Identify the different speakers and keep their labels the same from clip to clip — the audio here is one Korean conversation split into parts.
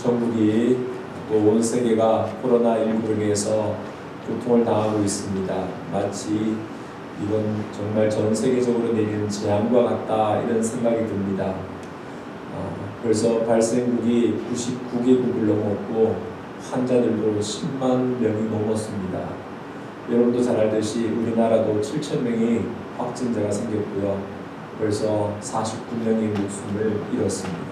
Speaker 1: 전국이 또 온 세계가 코로나19로 인해서 고통을 당하고 있습니다. 마치 이건 정말 전 세계적으로 내리는 재앙과 같다 이런 생각이 듭니다. 벌써 발생국이 99개국을 넘었고 환자들도 10만 명이 넘었습니다. 여러분도 잘 알듯이 우리나라도 7,000명이 확진자가 생겼고요. 벌써 49명의 목숨을 잃었습니다.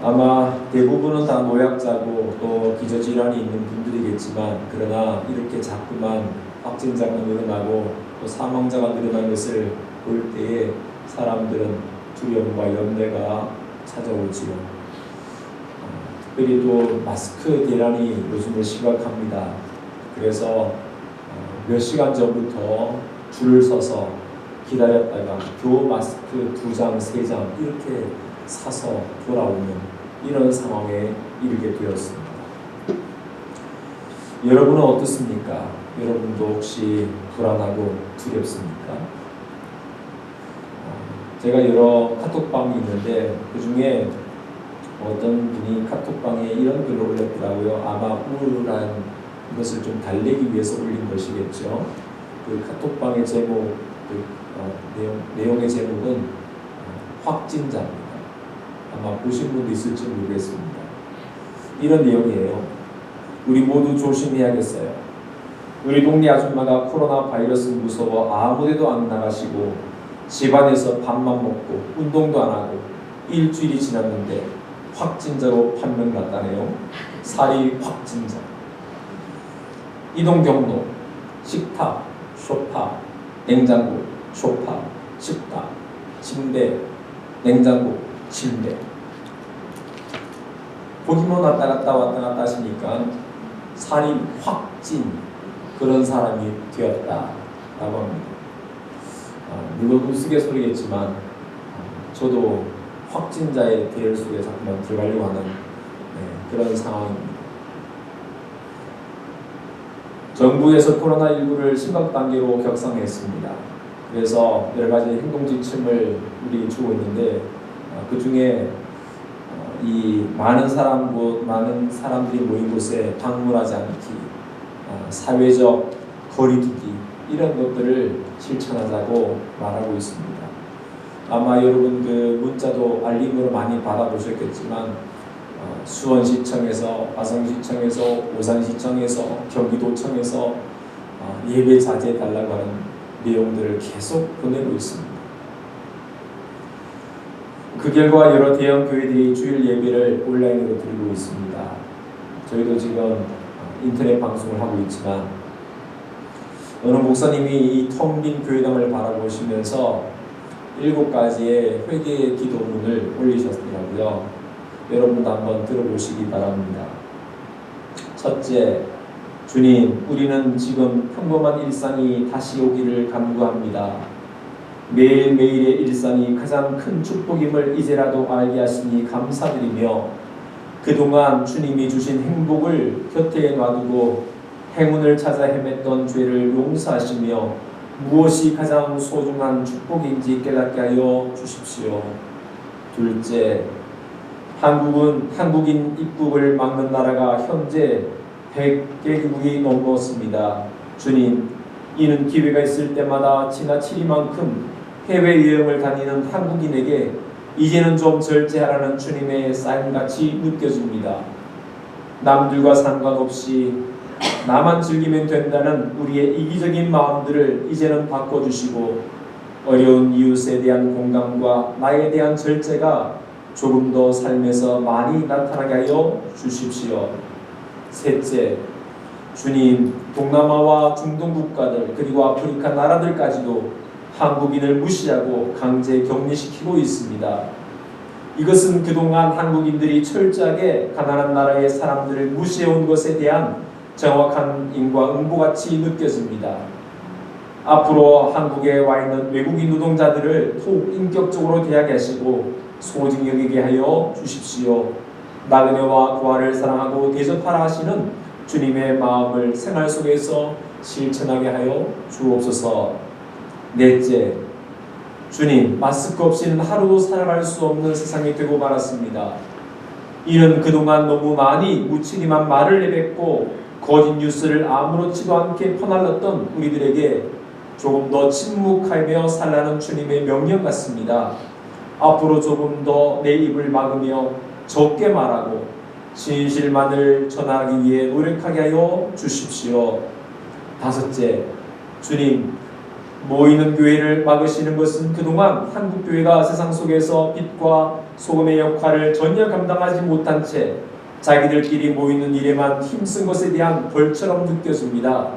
Speaker 1: 아마 대부분은 다 노약자고 또 기저질환이 있는 분들이겠지만, 그러나 이렇게 자꾸만 확진자가 늘어나고 또 사망자가 늘어난 것을 볼 때에 사람들은 두려움과 염려가 찾아오지요. 특별히 또 마스크 대란이 요즘에 심각합니다. 그래서 몇 시간 전부터 줄을 서서 기다렸다가 겨우 마스크 2장, 3장 이렇게 사서 돌아오는 이런 상황에 이르게 되었습니다. 여러분은 어떻습니까? 여러분도 혹시 불안하고 두렵습니까? 제가 여러 카톡방이 있는데 그 중에 어떤 분이 카톡방에 이런 글을 올렸더라고요. 아마 우울한 것을 좀 달래기 위해서 올린 것이겠죠. 그 카톡방의 제목, 내용의 제목은 확진자입니다. 아마 보신 분도 있을지 모르겠습니다. 이런 내용이에요. 우리 모두 조심해야겠어요. 우리 동네 아줌마가 코로나 바이러스 무서워 아무데도 안 나가시고 집안에서 밥만 먹고 운동도 안 하고 일주일이 지났는데 확진자로 판명났다네요. 살이 확진자. 이동 경로, 식탁, 소파, 냉장고, 소파, 식탁, 침대, 냉장고, 침대. 보기만 왔다 갔다 하시니까 살이 확 찐 그런 사람이 되었다라고 합니다. 물론 우스갯소리겠지만 저도 확진자의 대열 속에 자꾸만 들어가려고 하는 그런 상황입니다. 정부에서 코로나19를 심각 단계로 격상했습니다. 그래서 여러 가지 행동 지침을 우리에게 주고 있는데 그 중에 이 많은 사람들이 모인 곳에 방문하지 않기, 사회적 거리두기 이런 것들을 실천하자고 말하고 있습니다. 아마 여러분 그 문자도 알림으로 많이 받아보셨겠지만 수원시청에서, 화성시청에서, 오산시청에서, 경기도청에서 예배 자제해달라고 하는 내용들을 계속 보내고 있습니다. 그 결과 여러 대형 교회들이 주일 예배를 온라인으로 드리고 있습니다. 저희도 지금 인터넷 방송을 하고 있지만 어느 목사님이 이 텅 빈 교회당을 바라보시면서 7가지의 회개의 기도문을 올리셨더라고요. 여러분도 한번 들어보시기 바랍니다. 첫째, 주님, 우리는 지금 평범한 일상이 다시 오기를 간구합니다. 매일매일의 일상이 가장 큰 축복임을 이제라도 알게 하시니 감사드리며 그동안 주님이 주신 행복을 곁에 놔두고 행운을 찾아 헤맸던 죄를 용서하시며 무엇이 가장 소중한 축복인지 깨닫게 하여 주십시오. 둘째, 한국은 한국인 입국을 막는 나라가 현재 100개국이 넘었습니다. 주님, 이는 기회가 있을 때마다 지나치리만큼 해외여행을 다니는 한국인에게 이제는 좀 절제하라는 주님의 사인같이 느껴집니다. 남들과 상관없이 나만 즐기면 된다는 우리의 이기적인 마음들을 이제는 바꿔주시고 어려운 이웃에 대한 공감과 나에 대한 절제가 조금 더 삶에서 많이 나타나게 하여 주십시오. 셋째, 주님, 동남아와 중동 국가들 그리고 아프리카 나라들까지도 한국인을 무시하고 강제 격리시키고 있습니다. 이것은 그동안 한국인들이 철저하게 가난한 나라의 사람들을 무시해온 것에 대한 정확한 인과응보같이 느껴집니다. 앞으로 한국에 와 있는 외국인 노동자들을 더욱 인격적으로 대하게 하시고 소중히 여기게 하여 주십시오. 나그네와 고아를 사랑하고 대접하라 하시는 주님의 마음을 생활 속에서 실천하게 하여 주옵소서. 넷째, 주님, 마스크 없이는 하루도 살아갈 수 없는 세상이 되고 말았습니다. 이는 그동안 너무 많이 무책임한 말을 내뱉고 거짓 뉴스를 아무렇지도 않게 퍼날렸던 우리들에게 조금 더 침묵하며 살라는 주님의 명령 같습니다. 앞으로 조금 더 내 입을 막으며 적게 말하고 진실만을 전하기 위해 노력하게 하여 주십시오. 다섯째, 주님, 모이는 교회를 막으시는 것은 그동안 한국교회가 세상 속에서 빛과 소금의 역할을 전혀 감당하지 못한 채 자기들끼리 모이는 일에만 힘쓴 것에 대한 벌처럼 느껴집니다.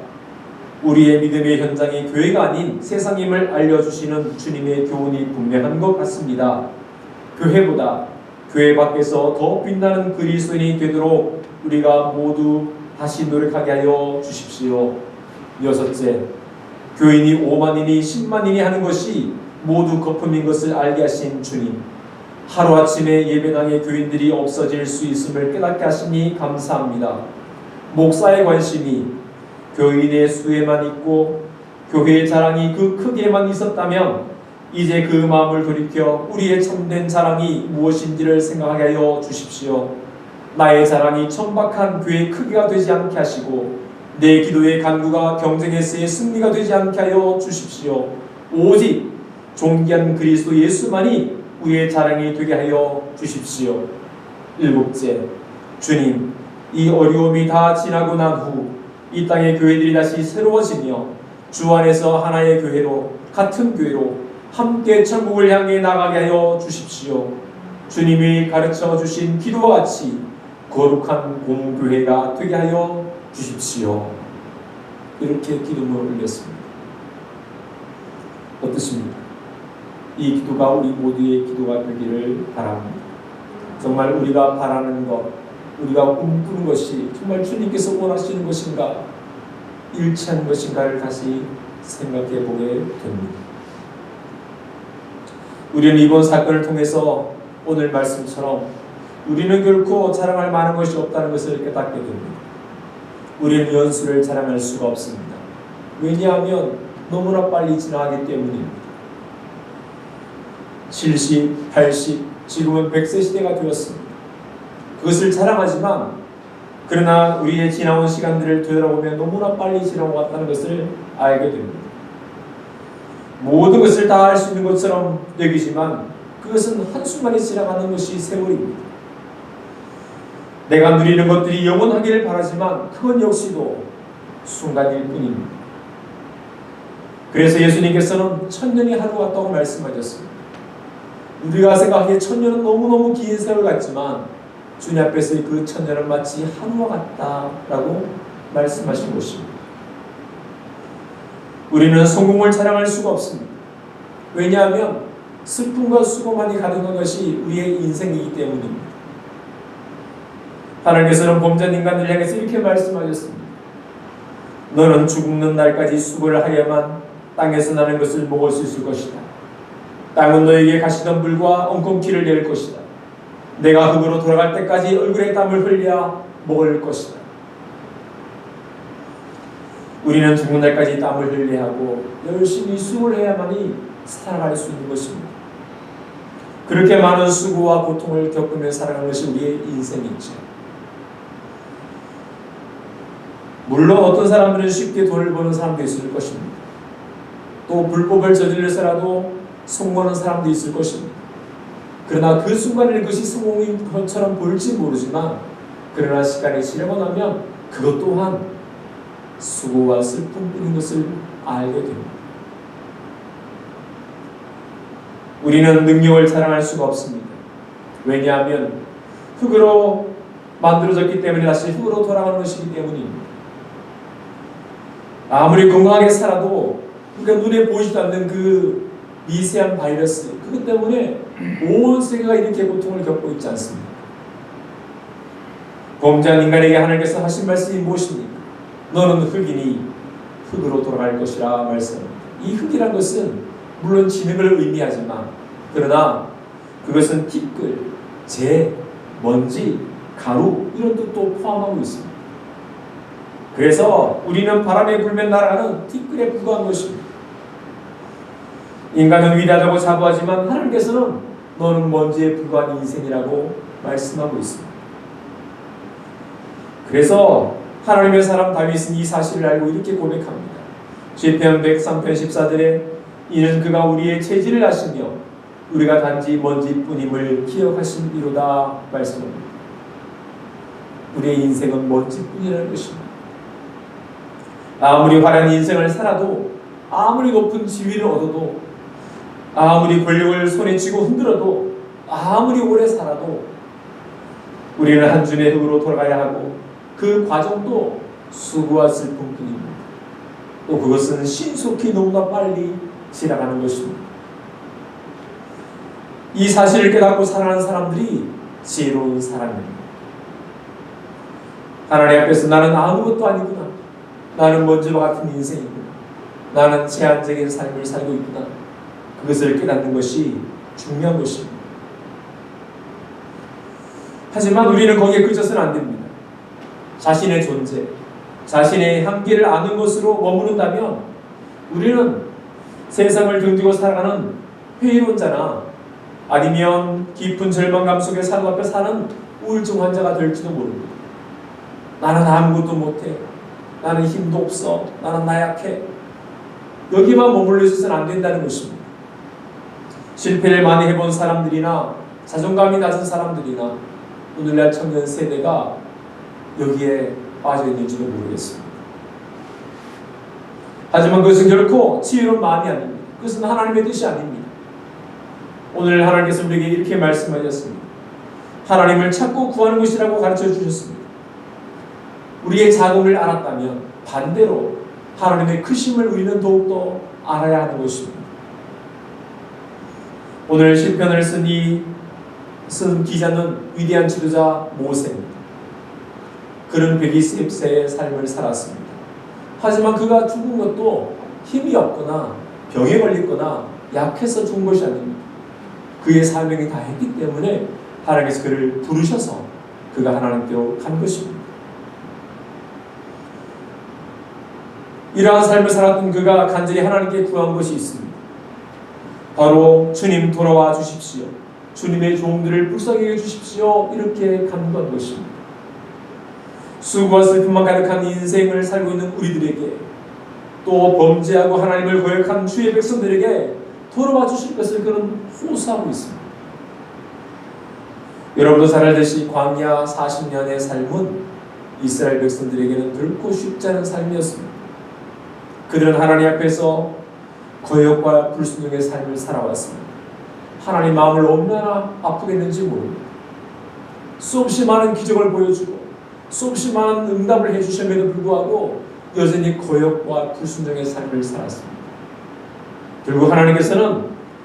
Speaker 1: 우리의 믿음의 현장이 교회가 아닌 세상임을 알려주시는 주님의 교훈이 분명한 것 같습니다. 교회보다 교회 밖에서 더 빛나는 그리스도인이 되도록 우리가 모두 다시 노력하게 하여 주십시오. 여섯째, 교인이 5만이니 10만이니 하는 것이 모두 거품인 것을 알게 하신 주님, 하루아침에 예배당의 교인들이 없어질 수 있음을 깨닫게 하시니 감사합니다. 목사의 관심이 교인의 수에만 있고 교회의 자랑이 그 크기에만 있었다면 이제 그 마음을 돌이켜 우리의 참된 자랑이 무엇인지를 생각하게 하여 주십시오. 나의 자랑이 천박한 교회의 크기가 되지 않게 하시고 내 기도의 간구가 경쟁에서의 승리가 되지 않게 하여 주십시오. 오직 존귀한 그리스도 예수만이 우리의 자랑이 되게 하여 주십시오. 일곱째, 주님, 이 어려움이 다 지나고 난 후 이 땅의 교회들이 다시 새로워지며 주 안에서 하나의 교회로, 같은 교회로 함께 천국을 향해 나가게 하여 주십시오. 주님이 가르쳐 주신 기도와 같이 거룩한 공교회가 되게 하여 주십시오. 이렇게 기도문을 올렸습니다. 어떻습니까? 이 기도가 우리 모두의 기도가 되기를 바랍니다. 정말 우리가 바라는 것, 우리가 꿈꾸는 것이 정말 주님께서 원하시는 것인가, 일치한 것인가를 다시 생각해 보게 됩니다. 우리는 이번 사건을 통해서 오늘 말씀처럼 우리는 결코 자랑할 만한 것이 없다는 것을 깨닫게 됩니다. 우리는 연수를 자랑할 수가 없습니다. 왜냐하면 너무나 빨리 지나가기 때문입니다. 70, 80, 지금은 100세 시대가 되었습니다. 그것을 자랑하지만 그러나 우리의 지나온 시간들을 되돌아보면 너무나 빨리 지나왔다는 것을 알게 됩니다. 모든 것을 다 할 수 있는 것처럼 여기지만 그것은 한순간에 지나가는 것이 세월입니다. 내가 누리는 것들이 영원하기를 바라지만 그건 역시도 순간일 뿐입니다. 그래서 예수님께서는 천년이 하루 같다고 말씀하셨습니다. 우리가 생각하기에 천년은 너무너무 긴 세월 같지만 주님 앞에서의 그 천년은 마치 하루와 같다라고 말씀하신 것입니다. 우리는 성공을 자랑할 수가 없습니다. 왜냐하면 슬픔과 수고만이 가득한 것이 우리의 인생이기 때문입니다. 하나님께서는 범죄한 인간들을 향해서 이렇게 말씀하셨습니다. 너는 죽는 날까지 수고를 하야만 땅에서 나는 것을 먹을 수 있을 것이다. 땅은 너에게 가시던 불과 엉겅퀴를 낼 것이다. 내가 흙으로 돌아갈 때까지 얼굴에 땀을 흘려 먹을 것이다. 우리는 죽는 날까지 땀을 흘려야 하고 열심히 수고를 해야만이 살아갈 수 있는 것입니다. 그렇게 많은 수고와 고통을 겪으며 살아가는 것이 우리의 인생이죠. 물론 어떤 사람들은 쉽게 돈을 버는 사람도 있을 것입니다. 또 불법을 저질러서라도 성공하는 사람도 있을 것입니다. 그러나 그 순간에 그것이 성공인 것처럼 보일지 모르지만 그러나 시간이 지나고 나면 그것 또한 수고와 슬픔뿐인 것을 알게 됩니다. 우리는 능력을 자랑할 수가 없습니다. 왜냐하면 흙으로 만들어졌기 때문에 다시 흙으로 돌아가는 것이기 때문입니다. 아무리 건강하게 살아도 우리가 눈에 보이지도 않는 그 미세한 바이러스, 그것 때문에 온 세계가 이렇게 고통을 겪고 있지 않습니까? 범죄한 인간에게 하나님께서 하신 말씀이 무엇입니까? 너는 흙이니 흙으로 돌아갈 것이라 말씀합니다. 이 흙이란 것은 물론 진흙을 의미하지만 그러나 그것은 티끌, 재, 먼지, 가루 이런 뜻도 포함하고 있습니다. 그래서 우리는 바람에 불면 날아가는 티끌에 불과한 것입니다. 인간은 위대하다고 자부하지만 하나님께서는 너는 먼지에 불과한 인생이라고 말씀하고 있습니다. 그래서 하나님의 사람 다윗은 이 사실을 알고 이렇게 고백합니다. 시편 103편 14절에 이는 그가 우리의 체질을 아시며 우리가 단지 먼지뿐임을 기억하심이로다 말씀합니다. 우리의 인생은 먼지뿐이라는 것입니다. 아무리 화려한 인생을 살아도, 아무리 높은 지위를 얻어도, 아무리 권력을 손에 쥐고 흔들어도, 아무리 오래 살아도 우리는 한 줌의 흙으로 돌아가야 하고 그 과정도 수고와 슬픔뿐입니다. 또 그것은 신속히 너무나 빨리 지나가는 것입니다. 이 사실을 깨닫고 살아가는 사람들이 지혜로운 사람입니다. 하나님 앞에서 나는 아무것도 아니구나, 나는 먼지와 같은 인생이구나, 나는 제한적인 삶을 살고 있구나, 그것을 깨닫는 것이 중요한 것입니다. 하지만 우리는 거기에 그쳐서는 안 됩니다. 자신의 존재, 자신의 한계를 아는 것으로 머무른다면 우리는 세상을 등지고 살아가는 회의론자나 아니면 깊은 절망감 속에 사로잡혀 사는 우울증 환자가 될지도 모릅니다. 나는 아무것도 못해, 나는 힘도 없어, 나는 나약해, 여기만 머물러 있어서는 안 된다는 것입니다. 실패를 많이 해본 사람들이나 자존감이 낮은 사람들이나 오늘날 청년 세대가 여기에 빠져 있는지도 모르겠습니다. 하지만 그것은 결코 지혜로운 마음이 아닙니다. 그것은 하나님의 뜻이 아닙니다. 오늘 하나님께서 우리에게 이렇게 말씀하셨습니다. 하나님을 찾고 구하는 것이라고 가르쳐 주셨습니다. 우리의 작음을 알았다면 반대로 하나님의 크심을 우리는 더욱더 알아야 하는 것입니다. 오늘 시편을 쓴 기자는 위대한 지도자 모세입니다. 그는 120세의 삶을 살았습니다. 하지만 그가 죽은 것도 힘이 없거나 병에 걸렸거나 약해서 죽은 것이 아닙니다. 그의 사명이 다 했기 때문에 하나님께서 그를 부르셔서 그가 하나님께로 간 것입니다. 이러한 삶을 살았던 그가 간절히 하나님께 구한 것이 있습니다. 바로 주님 돌아와 주십시오, 주님의 종들을 불쌍히 해주십시오, 이렇게 간구한 것입니다. 수고와 슬픔만 가득한 인생을 살고 있는 우리들에게, 또 범죄하고 하나님을 거역한 주의 백성들에게 돌아와 주실 것을 그는 호소하고 있습니다. 여러분도 잘 알듯이 광야 40년의 삶은 이스라엘 백성들에게는 결코 쉽지 않은 삶이었습니다. 그들은 하나님 앞에서 거역과 불순종의 삶을 살아왔습니다. 하나님 마음을 얼마나 아프게 했는지 모릅니다. 수없이 많은 기적을 보여주고 수없이 많은 응답을 해주심에도 불구하고 여전히 거역과 불순종의 삶을 살았습니다. 결국 하나님께서는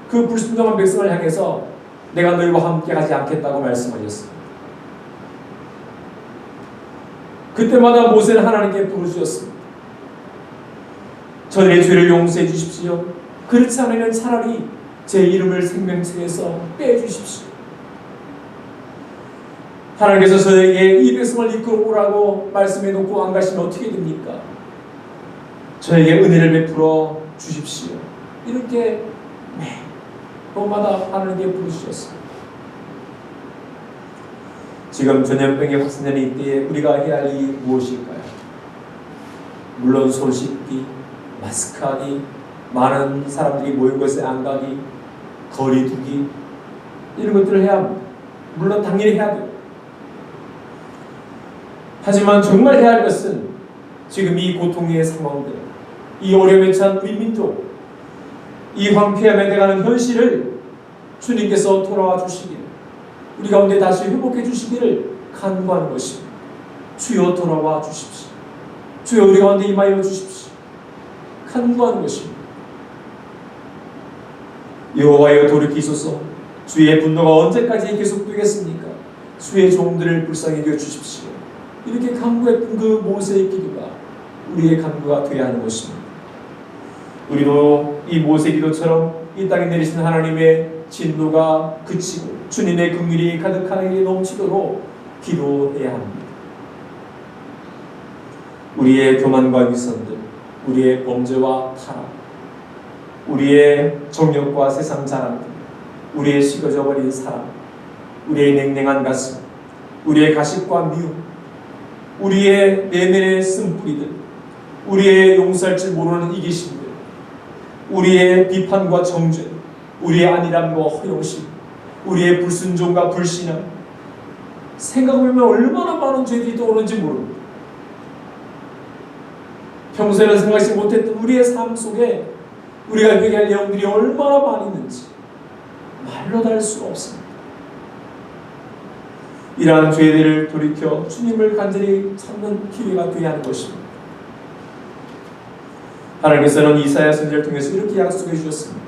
Speaker 1: 그 불순종한 백성을 향해서 내가 너희와 함께 하지 않겠다고 말씀하셨습니다. 그때마다 모세는 하나님께 부르짖었습니다. 저들의 죄를 용서해 주십시오. 그렇지 않으면 차라리 제 이름을 생명책에서 빼주십시오. 하나님께서 저에게 이 백성을 이끌어 오라고 말씀해 놓고 안 가시면 어떻게 됩니까? 저에게 은혜를 베풀어 주십시오. 이렇게 매번마다 하나님께 부르셨습니다. 지금 전염병이 확산되는 이때에 우리가 해야 할 일이 무엇일까요? 물론 손 씻기, 마스크하기, 많은 사람들이 모인 곳에 안 가기, 거리 두기, 이런 것들을 해야 합니다. 물론 당연히 해야 돼요. 하지만 정말 해야 할 것은 지금 이 고통의 상황들, 이 어려움에 처한 우리 민족, 이 황폐함에 대가는 현실을 주님께서 돌아와 주시기를, 우리 가운데 다시 회복해 주시기를 간구하는 것입니다. 주여 돌아와 주십시오. 주여 우리 가운데 임하여 주십시오. 간구하는 것입니다. 여호와여 돌이키소서. 주의 분노가 언제까지 계속되겠습니까? 주의 종들을 불쌍히 여겨 주십시오. 이렇게 간구했던 그 모세의 기도가 우리의 간구가 되어야 하는 것입니다. 우리도 이 모세 기도처럼 이 땅에 내리신 하나님의 진노가 그치고 주님의 긍휼이 가득하게 넘치도록 기도해야 합니다. 우리의 교만과 위선들, 우리의 범죄와 타락, 우리의 정욕과 세상 자랑, 우리의 식어져 버린 사랑, 우리의 냉랭한 가슴, 우리의 가식과 미움, 우리의 내면의 쓴뿌리들, 우리의 용서할 줄 모르는 이기심들, 우리의 비판과 정죄, 우리의 안일함과 허영심, 우리의 불순종과 불신앙, 생각해보면 얼마나 많은 죄들이 떠오르는지 모릅니다. 평소에는 생각하지 못했던 우리의 삶 속에 우리가 회개할 내용들이 얼마나 많이 있는지 말로 다 할 수가 없습니다. 이러한 죄들을 돌이켜 주님을 간절히 찾는 기회가 되어야 하는 것입니다. 하나님께서는 이사야 선지자를 통해서 이렇게 약속해 주셨습니다.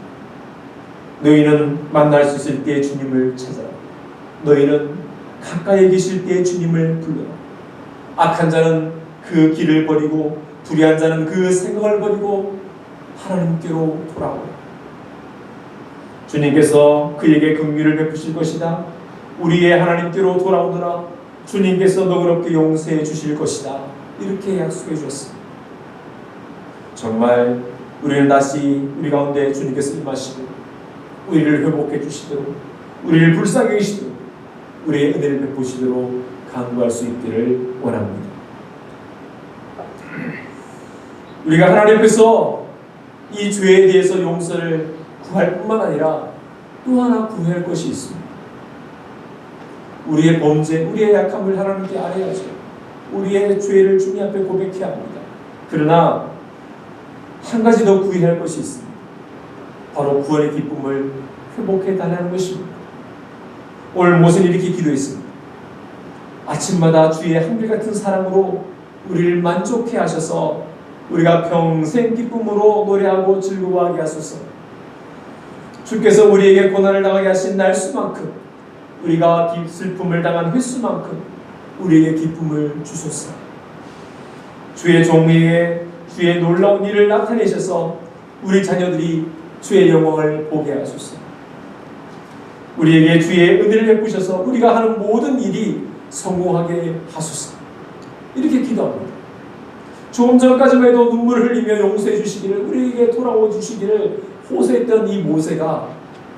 Speaker 1: 너희는 만날 수 있을 때 주님을 찾아라. 너희는 가까이 계실 때 주님을 불러라. 악한 자는 그 길을 버리고 불의한 자는 그 생각을 버리고 하나님께로 돌아오라. 주님께서 그에게 긍휼을 베푸실 것이다. 우리의 하나님께로 돌아오더라. 주님께서 너그럽게 용서해 주실 것이다. 이렇게 약속해 주셨습니다. 정말 우리는 다시 우리 가운데 주님께서 임하시고 우리를 회복해 주시도록, 우리를 불쌍히 여기시도록, 우리의 은혜를 베푸시도록 간구할 수 있기를 원합니다. 우리가 하나님 앞에서 이 죄에 대해서 용서를 구할 뿐만 아니라 또 하나 구해야 할 것이 있습니다. 우리의 범죄, 우리의 약함을 하나님께 아뢰야죠. 우리의 죄를 주님 앞에 고백해야 합니다. 그러나 한 가지 더 구해야 할 것이 있습니다. 바로 구원의 기쁨을 회복해 달라는 것입니다. 오늘 모세는 이렇게 기도했습니다. 아침마다 주의 한결같은 사랑으로 우리를 만족해 하셔서 우리가 평생 기쁨으로 노래하고 즐거워하게 하소서. 주께서 우리에게 고난을 당하게 하신 날수만큼, 우리가 슬픔을 당한 횟수만큼 우리에게 기쁨을 주소서. 주의 종에게 주의 놀라운 일을 나타내셔서 우리 자녀들이 주의 영광을 보게 하소서. 우리에게 주의 은혜를 베푸셔서 우리가 하는 모든 일이 성공하게 하소서. 이렇게 기도합니다. 조금 전까지만 해도 눈물을 흘리며 용서해 주시기를, 우리에게 돌아오 주시기를 호소했던 이 모세가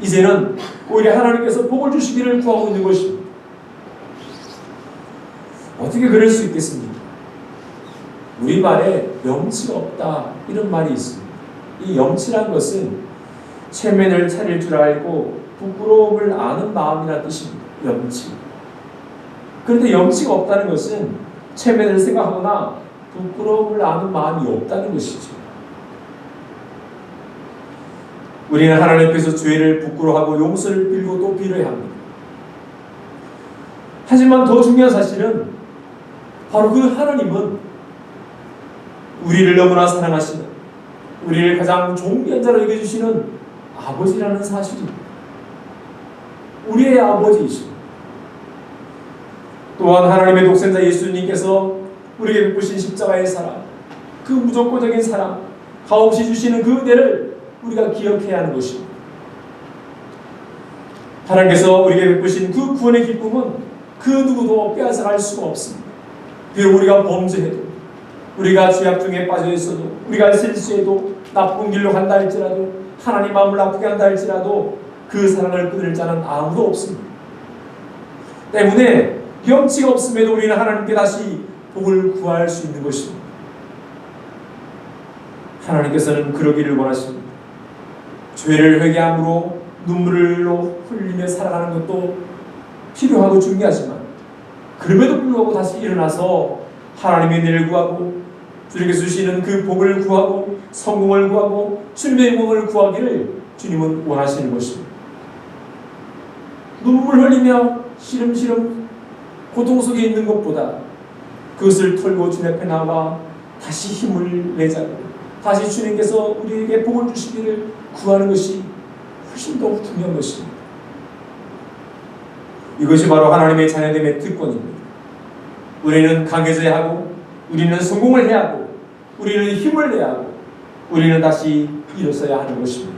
Speaker 1: 이제는 오히려 하나님께서 복을 주시기를 구하고 있는 것입니다. 어떻게 그럴 수 있겠습니까? 우리말에 염치가 없다 이런 말이 있습니다. 이 염치란 것은 체면을 차릴 줄 알고 부끄러움을 아는 마음이라는 뜻입니다. 염치. 그런데 염치가 없다는 것은 체면을 생각하거나 부끄러움을 아는 마음이 없다는 것이죠. 우리는 하나님 앞에서 죄를 부끄러워하고 용서를 빌고 또 빌어야 합니다. 하지만 더 중요한 사실은 바로 그 하나님은 우리를 너무나 사랑하시는, 우리를 가장 존귀한 자로 여겨주시는 아버지라는 사실입니다. 우리의 아버지이십니다. 또한 하나님의 독생자 예수님께서 우리에게 베푸신 십자가의 사랑, 그 무조건적인 사랑, 값없이 주시는 그 은혜를 우리가 기억해야 하는 것입니다. 하나님께서 우리에게 베푸신 그 구원의 기쁨은 그 누구도 빼앗아갈 수가 없습니다. 비록 우리가 범죄해도, 우리가 죄악 중에 빠져 있어도, 우리가 실수해도, 나쁜 길로 간다 할지라도, 하나님 마음을 아프게 한다 할지라도 그 사랑을 끊을 자는 아무도 없습니다. 때문에 염치가 없음에도 우리는 하나님께 다시 복을 구할 수 있는 것입니다. 하나님께서는 그러기를 원하십니다. 죄를 회개함으로 눈물로 흘리며 살아가는 것도 필요하고 중요하지만, 그럼에도 불구하고 다시 일어나서 하나님의 은혜를 구하고 주님께서 주시는 그 복을 구하고 성공을 구하고 주님의 영광을 구하기를 주님은 원하시는 것입니다. 눈물 흘리며 시름시름 고통 속에 있는 것보다 그것을 털고 주님 앞에 나와 다시 힘을 내자고, 다시 주님께서 우리에게 복을 주시기를 구하는 것이 훨씬 더 중요한 것입니다. 이것이 바로 하나님의 자녀됨의 특권입니다. 우리는 강해져야 하고, 우리는 성공을 해야 하고, 우리는 힘을 내야 하고, 우리는 다시 일어서야 하는 것입니다.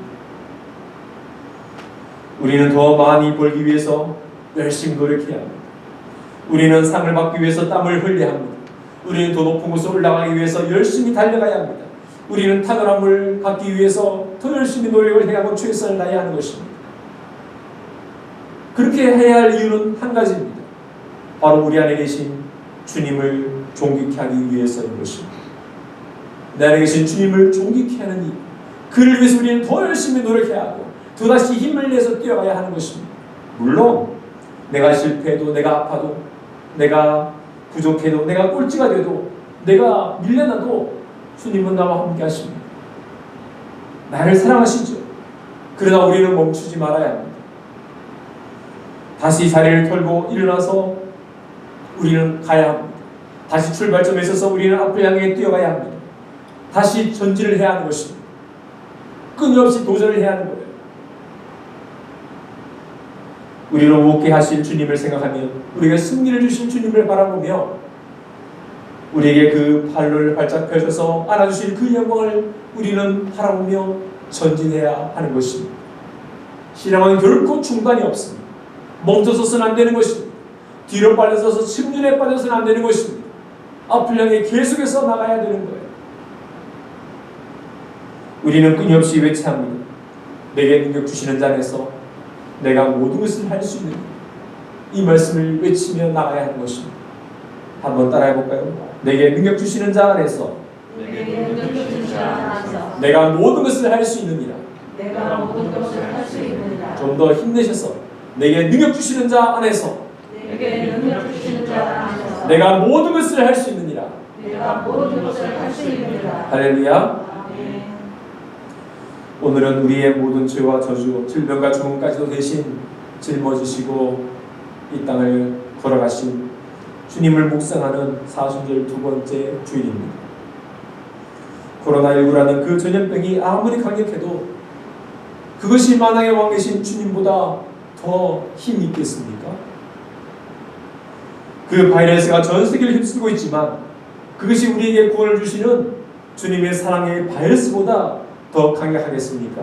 Speaker 1: 우리는 더 많이 벌기 위해서 열심히 노력해야 합니다. 우리는 상을 받기 위해서 땀을 흘려야 합니다. 우리는 더 높은 곳에 올라가기 위해서 열심히 달려가야 합니다. 우리는 탁월함을 갖기 위해서 더 열심히 노력을 해가고 최선을 다해야 하는 것입니다. 그렇게 해야 할 이유는 한 가지입니다. 바로 우리 안에 계신 주님을 존귀케 하기 위해서인 것입니다. 내 안에 계신 주님을 존귀케 하는 이유, 그를 위해서 우리는 더 열심히 노력해야 하고 또다시 힘을 내서 뛰어가야 하는 것입니다. 물론 내가 실패해도, 내가 아파도, 내가 부족해도, 내가 꼴찌가 돼도, 내가 밀려나도 주님은 나와 함께 하십니다. 나를 사랑하시죠. 그러나 우리는 멈추지 말아야 합니다. 다시 자리를 털고 일어나서 우리는 가야 합니다. 다시 출발점에 있어서 우리는 앞을 향해 뛰어가야 합니다. 다시 전진을 해야 하는 것입니다. 끊임없이 도전을 해야 하는 거예요. 우리를 웃게 하실 주님을 생각하며, 우리에게 승리를 주신 주님을 바라보며, 우리에게 그 팔을 활짝 펴셔서 안아주실 그 영광을 우리는 바라보며 전진해야 하는 것입니다. 신앙은 결코 중단이 없습니다. 멈춰서서는 안 되는 것입니다. 뒤로 빠져서서 침륜에 빠져서는 안 되는 것입니다. 앞을 향해 계속해서 나가야 되는 거예요. 우리는 끊임없이 외쳐야 합니다. 내게 능력 주시는 자 안에서 내가 모든 것을 할 수 있는, 이 말씀을 외치며 나가야 하는 것입니다. 한번 따라해 볼까요? 내게 능력 주시는 자 안에서 내가 모든 것을 할 수 있느니라. 좀 더 힘내셔서 내게 능력 주시는 자 안에서 내가 모든 것을 할 수 있느니라. 할렐루야. 오늘은 우리의 모든 죄와 저주, 질병과 죽음까지도 대신 짊어지시고 이 땅을 걸어가신 주님을 묵상하는 사순절 두 번째 주일입니다. 코로나19라는 그 전염병이 아무리 강력해도 그것이 만왕의 왕 되신 주님보다 더 힘이 있겠습니까? 그 바이러스가 전 세계를 휩쓸고 있지만 그것이 우리에게 구원을 주시는 주님의 사랑의 바이러스보다 더 강력하겠습니까?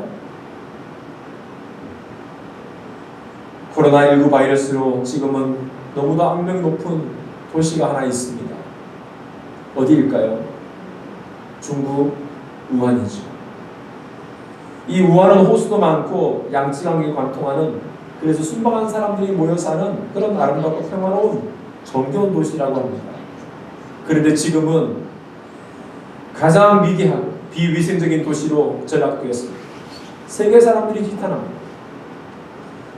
Speaker 1: 코로나19 바이러스로 지금은 너무도 악명이 높은 도시가 하나 있습니다. 어디일까요? 중국 우한이죠. 이 우한은 호수도 많고 양쯔강이 관통하는, 그래서 순박한 사람들이 모여 사는 그런 아름답고 평화로운 정겨운 도시라고 합니다. 그런데 지금은 가장 미개하고 비위생적인 도시로 전락되었습니다. 세계 사람들이 기탄합니다.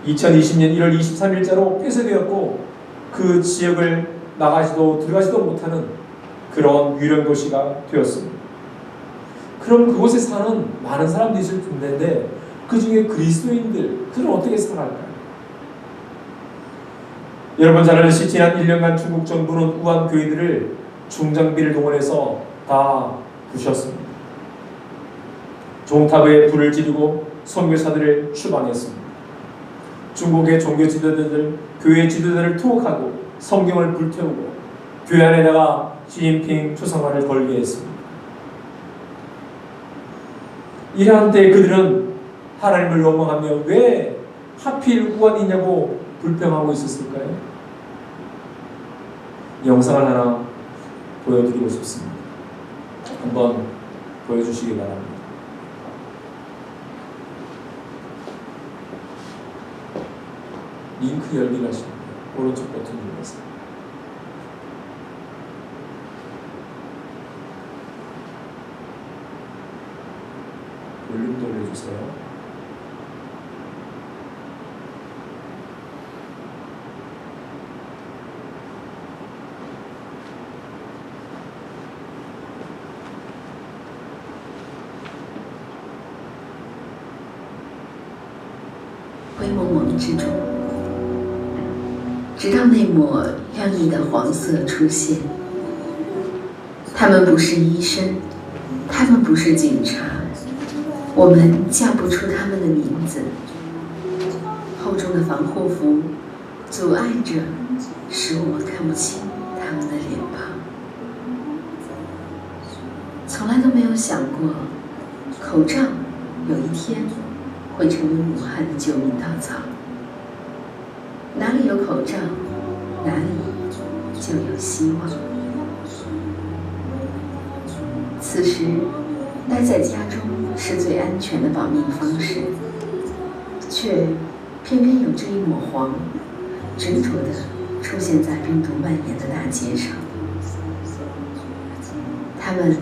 Speaker 1: 2020년 1월 23일자로 폐쇄되었고 그 지역을 나가지도 들어가지도 못하는 그런 유령 도시가 되었습니다. 그럼 그곳에 사는 많은 사람들이 있을 텐데 그 중에 그리스도인들, 그들은 어떻게 살아갈까요? 여러분 잘 아시듯이 지난 1년간 중국 정부는 우한 교회들을 중장비를 동원해서 다 부셨습니다. 종탑에 불을 지르고 선교사들을 추방했습니다. 중국의 종교 지도자들, 교회 지도자들을 투옥하고 성경을 불태우고 교회 안에다가 시진핑 초상화를 걸게 했습니다. 이러한 때 그들은 하나님을 원망하며 왜 하필 우한이냐고 불평하고 있었을까요? 영상을 하나 보여드리고 싶습니다. 한번 보여주시기 바랍니다. 링크 열기를 하십니다. 오른쪽 버튼 눌러서. 볼륨도 올려주세요.
Speaker 2: 灰蒙蒙之中，直到那抹亮丽的黄色出现。他们不是医生，他们不是警察，我们叫不出他们的名字。厚重的防护服阻碍着，使我看不清他们的脸庞。从来都没有想过，口罩有一天会成为武汉的救命稻草。哪里有口罩，哪里就有希望。此时，待在家中是最安全的保命方式，却偏偏有这一抹黄，执着地出现在病毒蔓延的大街上。他们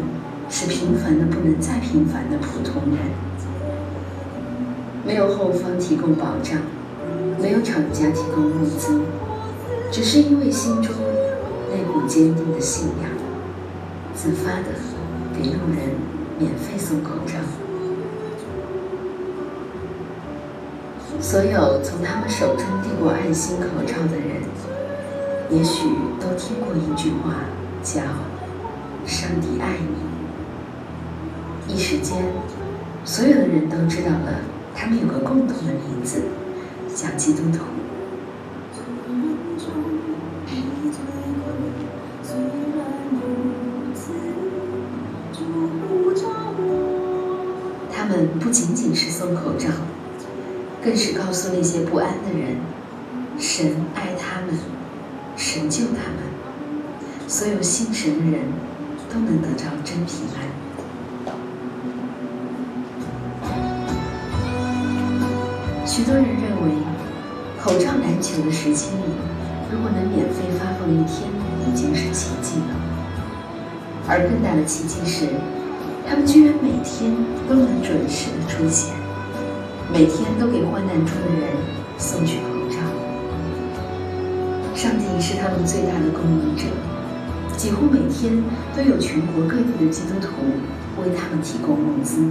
Speaker 2: 是平凡的不能再平凡的普通人，没有后方提供保障，没有厂家提供物资，只是因为心中那股坚定的信仰，自发的给路人免费送口罩。所有从他们手中递过爱心口罩的人，也许都听过一句话，叫“上帝爱你”。一时间，所有的人都知道了，他们有个共同的名字，叫基督徒。他们不仅仅是送口罩，更是告诉那些不安的人，神爱他们，神救他们，所有信神的人都能得着真平安。许多人认为，口罩难求的时期里，如果能免费发放一天，已经是奇迹了。而更大的奇迹是，他们居然每天都能准时的出现，每天都给患难中的人送去口罩。上帝是他们最大的供应者，几乎每天都有全国各地的基督徒为他们提供物资。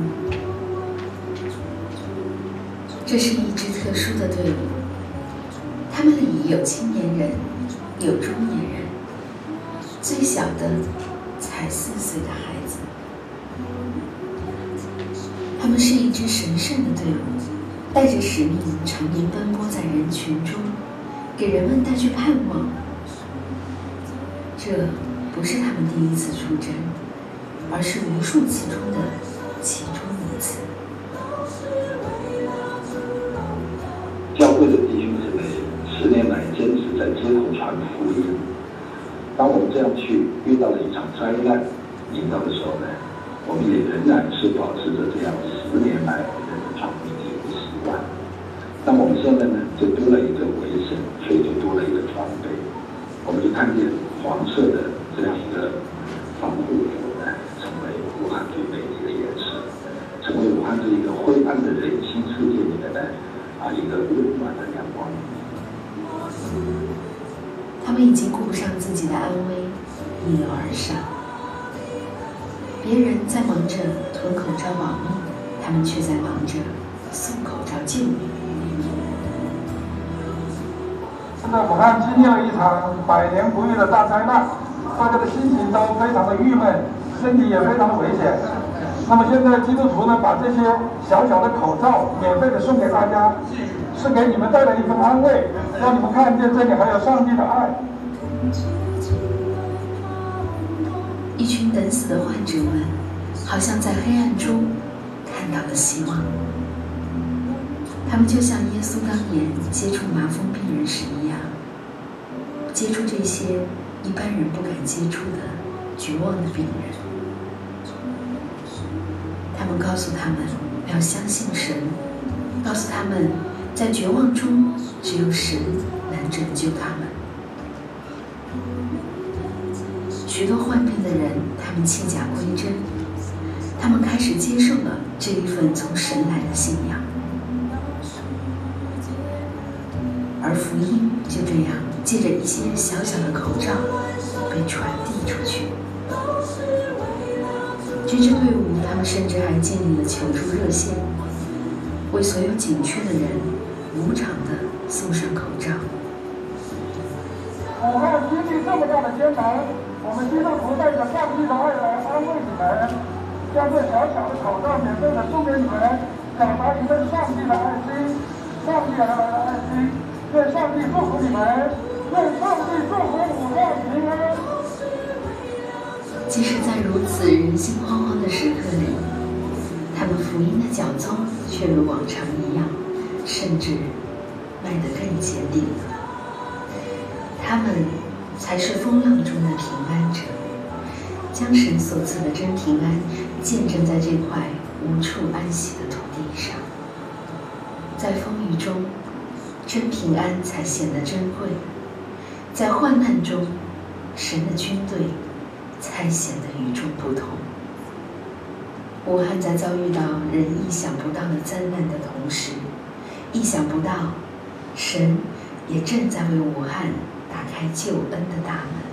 Speaker 2: 这是一支特殊的队伍，他们里有青年人，有中年人，最小的才4岁的孩子。他们是一支神圣的队伍，带着使命，常年奔波在人群中，给人们带去盼望。这不是他们第一次出征，而是无数次中的其中一次。
Speaker 3: 教会的弟兄姊妹10年来坚持在街头传福音。当我们这样去遇到了一场灾难临到的时候呢，我们也仍然是保持着这样10年来的传福音的习惯。那我们现在呢，就多了一个危险，所以就多了一个装备。我们就看见黄色的这样一个防护服呢，成为武汉最美丽的颜色，成为武汉这一个灰暗的人心世界里面的一个温暖的阳光。
Speaker 2: 他们已经顾不上自己的安危，一流而上。别人在忙着囤口罩保命，他们却在忙着送口罩救命。
Speaker 4: 现在武汉经历了一场100年不遇的大灾难，大家的心情都非常的郁闷，身体也非常的危险。那么现在基督徒呢，把这些小小的口罩免费的送给大家，是给你们带来一份安慰，让你们看见这里还有上帝的爱。
Speaker 2: 一群等死的患者们，好像在黑暗中看到了希望。他们就像耶稣当年接触麻风病人时一样，接触这些一般人不敢接触的绝望的病人。他们告诉他们要相信神，告诉他们在绝望中只有神能拯救他们。许多患病的人，他们弃甲归真，他们开始接受了这一份从神来的信仰，而福音就这样借着一些小小的口罩被传递出去。军事队伍，他们甚至还建立了求助热线，为所有紧缺的人无偿地送上口罩。
Speaker 4: 武汉经历这么大的艰难，我们基督徒带着上帝的爱来安慰你们，将这小小的口罩免费的送给你们，表达一份上帝的爱心，上帝而来的爱心。愿上帝祝福你们，愿上帝祝福武汉平安。
Speaker 2: 即使在如此人心惶惶的时刻里，他们福音的脚踪却如往常一样，甚至迈得更坚定了。他们才是风浪中的平安者，将神所赐的真平安见证在这块无处安息的土地上。在风雨中，真平安才显得珍贵；在患难中，神的军队才显得与众不同。武汉在遭遇到人意想不到的灾难的同时，意想不到，神也正在为武汉打开救恩的大门。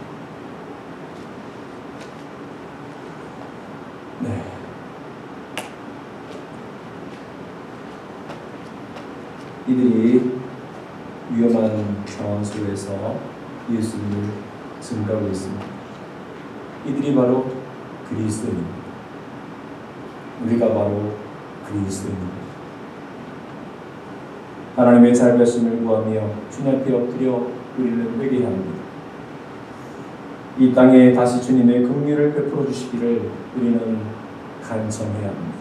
Speaker 1: 네. 이들이 위험한 상황 속에서 예수님을 증거하고 있습니다. 이들이 바로 그리스도인입니다. 우리가 바로 그리스도인입니다. 하나님의 자비하심을 구하며 주님 앞에 엎드려 우리는 회개해야 합니다. 이 땅에 다시 주님의 긍휼을 베풀어 주시기를 우리는 간청해야 합니다.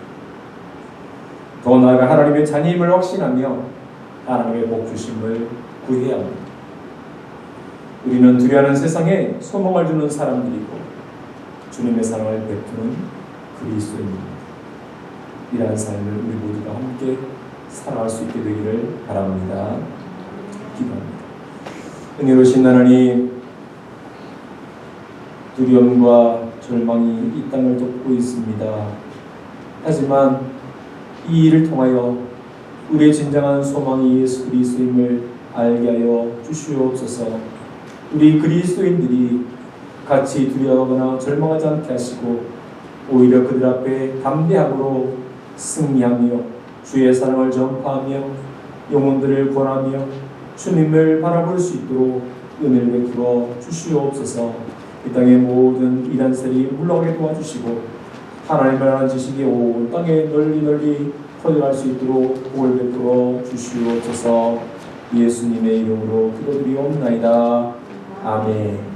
Speaker 1: 더 나아가 하나님의 자녀임을 확신하며 하나님의 복 주심을 구해야 합니다. 우리는 두려워하는 세상에 소망을 주는 사람들이고 주님의 사랑을 베푸는 그리스도입니다. 이러한 삶을 우리 모두가 함께 살아갈 수 있게 되기를 바랍니다. 기도합니다. 은혜로우신 하나님, 두려움과 절망이 이 땅을 덮고 있습니다. 하지만 이 일을 통하여 우리의 진정한 소망이 예수 그리스도임을 알게 하여 주시옵소서. 우리 그리스도인들이 같이 두려워하거나 절망하지 않게 하시고 오히려 그들 앞에 담대함으로 승리하며 주의 사랑을 전파하며 영혼들을 권하며 주님을 바라볼 수 있도록 은혜를 베풀어 주시옵소서. 이 땅의 모든 이단세력이 물러가게 도와주시고 하나님을 아는 지식이 온 땅에 널리 퍼져갈 수 있도록 복을 베풀어 주시옵소서. 예수님의 이름으로 기도드리옵나이다. 아멘.